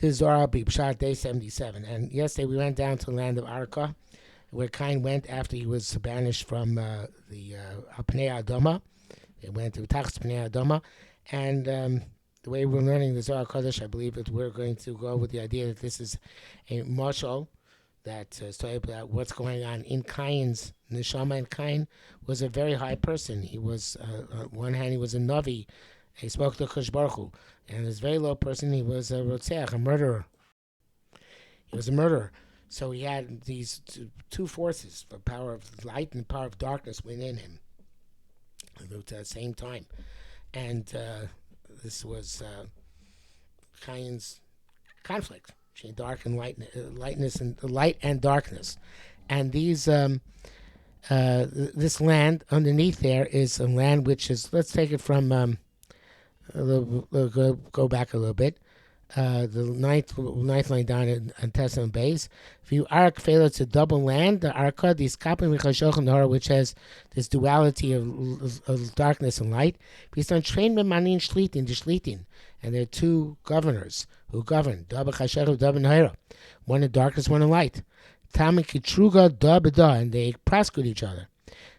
This is Zohar Pshat Day 77. And yesterday we went down to the land of Arka, where Cain went after he was banished from the Pnei Adoma. He went to Tachas Pnei Adoma. And the way we're learning the Zohar Kodesh, I believe that we're going to go with the idea that this is a mashal that is talking about what's going on in Cain's neshama. And Cain was a very high person. He was, on one hand, he was a Navi. He spoke to Kosh Baruch Hu. And this very low person, he was a Rotzeach, a murderer. He was a murderer. So he had these two forces, the power of light and the power of darkness within him at the same time. And this was Cain's conflict between dark and lightness and light and darkness. And these this land underneath there is a land which is, let's take it from go back a little bit. The ninth line down in Testament base. If you are fail, it's a double land. The Arka, these Kaplan which has this duality of darkness and light. Based on train manin shlitin, the shlitin, and there are two governors who govern. One in darkness, one in light. Tam kitruga da beda, and they prosecute each other.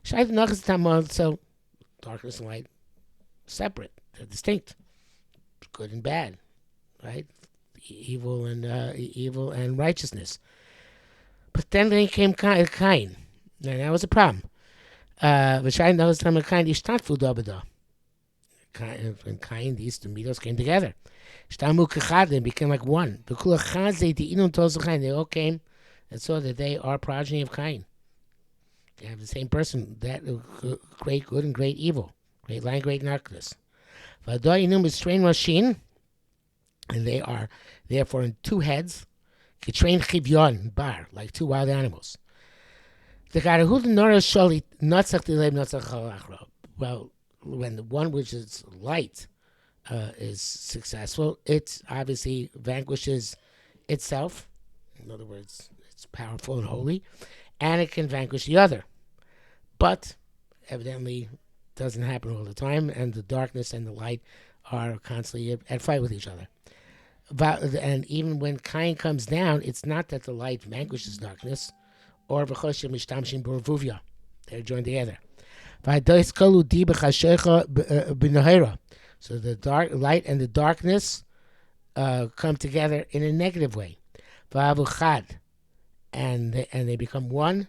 So darkness and light separate. They're distinct, good and bad, right? Evil and righteousness. But then came Cain, and that was a problem. Which I know is time of Cain. And Cain, these two midos came together. They became like one. They all came and saw that they are progeny of Cain. They have the same person, that great good and great evil, great light, great darkness. And they are therefore in two heads, like two wild animals. Well, when the one which is light is successful, it obviously vanquishes itself. In other words, it's powerful and holy, and it can vanquish the other. But evidently doesn't happen all the time, and the darkness and the light are constantly at fight with each other. And even when Cain comes down, it's not that the light vanquishes darkness, or they're joined together. So the dark light and the darkness come together in a negative way, and they become one,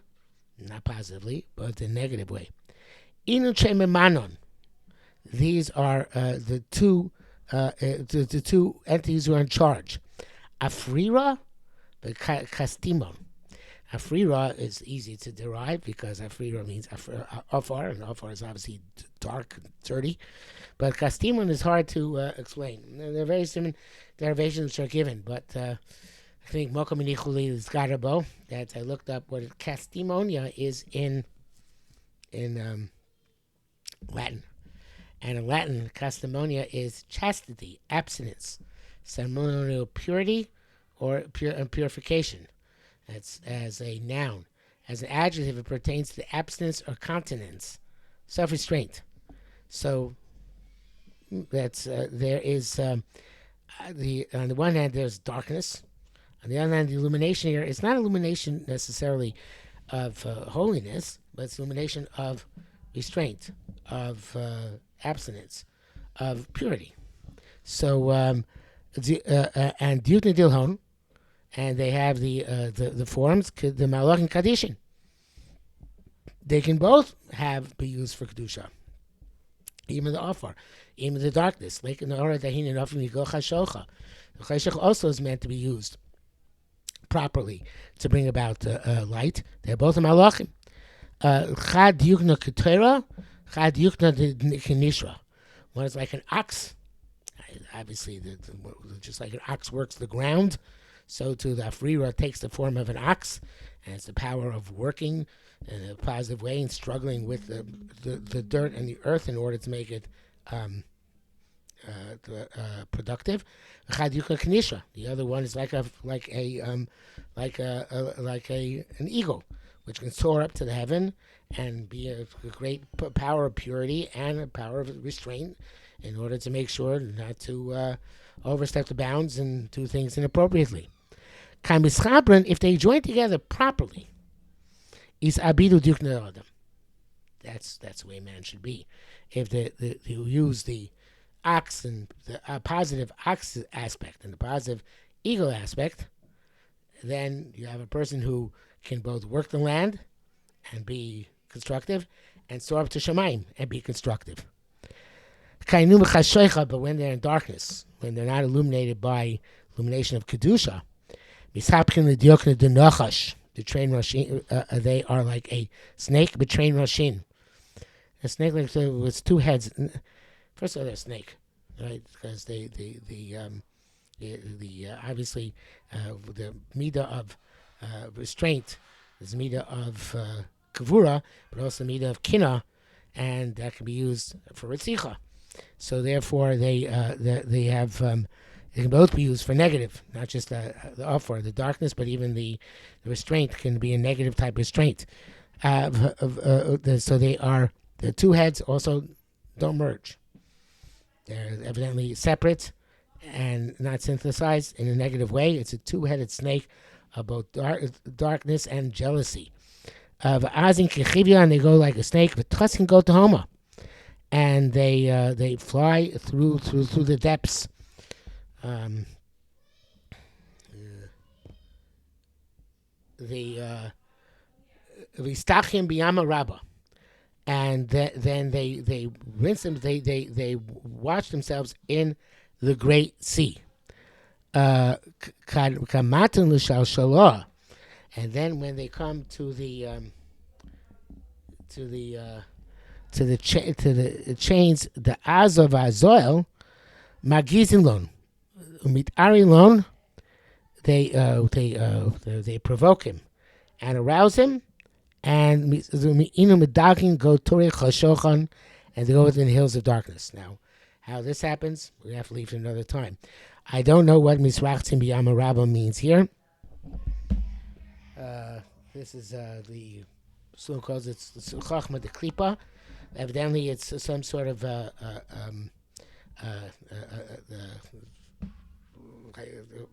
not positively, but in a negative way. These are the two entities who are in charge. Afrira, the Castimon. Afrira is easy to derive because Afrira means afar, and afar is obviously dark, dirty. But Castimon is hard to explain. There are very similar derivations which are given, but I think Mokom Inichuli is Garabo, that I looked up what Castimonia is in Latin. And in Latin, Castimonia is chastity, abstinence, ceremonial purity, or purification. That's as a noun. As an adjective, it pertains to abstinence or continence, self-restraint. So that's there is on the one hand there's darkness. On the other hand, the illumination here is not illumination necessarily of holiness, but it's illumination of restraint, of abstinence, of purity. So and Dyutna Dilhon, and they have the forms, the Malach and Kadishin. They can both be used for Kedusha. Even the Afar, even the darkness. Like in the Ora Dahin and Afim Yigo Chashocha. The Chashach also is meant to be used properly to bring about light. They're both Malachim. Chad Yukna Ketera, Chad Yukna Kenishra. One is like an ox. Obviously, just like an ox works the ground, so too the Afrira takes the form of an ox, and it's the power of working in a positive way and struggling with the dirt and the earth in order to make it productive. The other one is like an eagle, which can soar up to the heaven and be a great power of purity and a power of restraint in order to make sure not to overstep the bounds and do things inappropriately. If they join together properly, is abidu dukna adam. That's the way man should be. If you use the ox and the positive ox aspect and the positive ego aspect, then you have a person who can both work the land and be constructive, and soar up to Shemaim and be constructive. But when they're in darkness, when they're not illuminated by illumination of Kedusha, the train Rashin, they are like a snake betraying Rashin. A snake with two heads. First of all, they're a snake, right? Because obviously the midah of restraint is midah of kavura, but also midah of kina, and that can be used for ritzicha. So therefore, they have they can both be used for negative, not just the for the darkness, but even the restraint can be a negative type of restraint. So they are the two heads also don't merge. They're evidently separate and not synthesized in a negative way. It's a two-headed snake of both darkness and jealousy. And they go like a snake, but Tus can go to Homa, and they fly through the depths. The Vistachim biyama rabba, and then they rinse them. They wash themselves in the great sea. Kamatan l'shal shalah, and then when they come to the chains, the azov azoil, magizin umit lon, they provoke him and arouse him, and go tori chashochan, and they go within the hills of darkness. Now, how this happens, we have to leave for another time. I don't know what misrachtzim b'yama rabba means here. This is the so calls it's chachma de klipa. Evidently, it's some sort of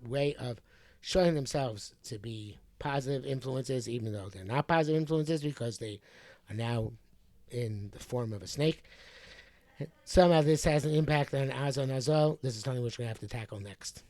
way of showing themselves to be positive influences, even though they're not positive influences, because they are now in the form of a snake. Somehow this has an impact on Azon Azol. This is something which we're going to have to tackle next.